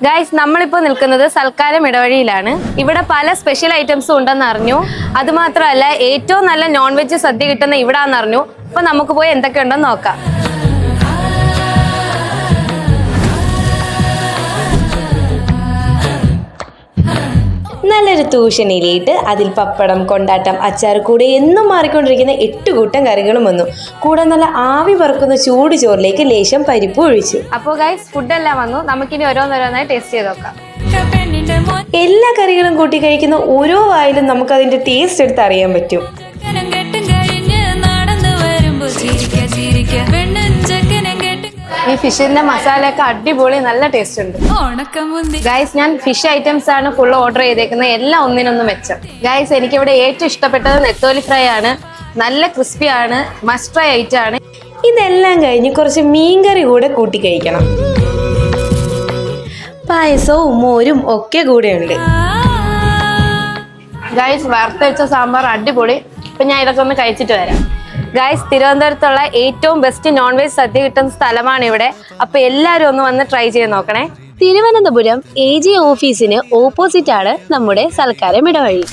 Guys, നമ്മളിപ്പോൾ നിൽക്കുന്നത് സൽക്കാരം ഇടവഴിയിലാണ്. ഇവിടെ പല സ്പെഷ്യൽ ഐറ്റംസും ഉണ്ടെന്ന് അറിഞ്ഞു. അതുമാത്രമല്ല, ഏറ്റവും നല്ല നോൺ വെജ് സദ്യ കിട്ടുന്ന ഇവിടാന്ന് അറിഞ്ഞു. അപ്പൊ നമുക്ക് പോയി എന്തൊക്കെ ഉണ്ടെന്ന് നോക്കാം. നല്ലൊരു തൂഷണിയിലിട്ട് അതിൽ പപ്പടം, കൊണ്ടാട്ടം, അച്ചാർ കൂടെ എന്നും മാറിക്കൊണ്ടിരിക്കുന്ന 8 കൂട്ടം കറികളും വന്നു. കൂടെ നല്ല ആവി പറക്കുന്ന ചൂട് ചോറിലേക്ക് ലേശം പരിപ്പ് ഒഴിച്ചു. അപ്പോൾ ഗൈസ്, ഫുഡെല്ലാം വന്നു. നമുക്കിനി ഓരോന്നോരോന്നായി ടേസ്റ്റ് ചെയ്ത് നോക്കാം. എല്ലാ കറികളും കൂട്ടി കഴിക്കുന്ന ഓരോ വായിലും നമുക്ക് അതിന്റെ ടേസ്റ്റ് എടുത്ത് അറിയാൻ പറ്റും. ഈ ഫിഷിന്റെ മസാലയൊക്കെ അടിപൊളി, നല്ല ടേസ്റ്റ് ഉണ്ട്. ഗൈസ്, ഞാൻ ഫിഷ് ഐറ്റംസ് ആണ് ഫുൾ ഓർഡർ ചെയ്തേക്കുന്നത്. എല്ലാം ഒന്നിനൊന്നും മെച്ചം. ഗൈസ്, എനിക്കിവിടെ ഏറ്റവും ഇഷ്ടപ്പെട്ടത് നെത്തോലി ഫ്രൈ ആണ്. നല്ല ക്രിസ്പി ആണ്, മസ്റ്റ് ഫ്രൈ ഐറ്റം ആണ്. ഇതെല്ലാം കഴിഞ്ഞ് കുറച്ച് മീൻകറി കൂടെ കൂട്ടി കഴിക്കണം. പായസവും മോരും ഒക്കെ കൂടെ ഉണ്ട്. ഗൈസ്, വറുത്തരച്ച സാമ്പാർ അടിപൊളി. ഇപ്പൊ ഞാൻ ഇതൊക്കെ ഒന്ന് കഴിച്ചിട്ട് വരാം. ഗൈസ്, തിരുവനന്തപുരത്തുള്ള ഏറ്റവും ബെസ്റ്റ് നോൺ വെജ് സദ്യ കിട്ടുന്ന സ്ഥലമാണ് ഇവിടെ. അപ്പൊ എല്ലാവരും ഒന്ന് വന്ന് ട്രൈ ചെയ്ത് നോക്കണേ. തിരുവനന്തപുരം AG ഓഫീസിന് ഓപ്പോസിറ്റ് ആണ് നമ്മുടെ സൽക്കാരം ഇടവഴി.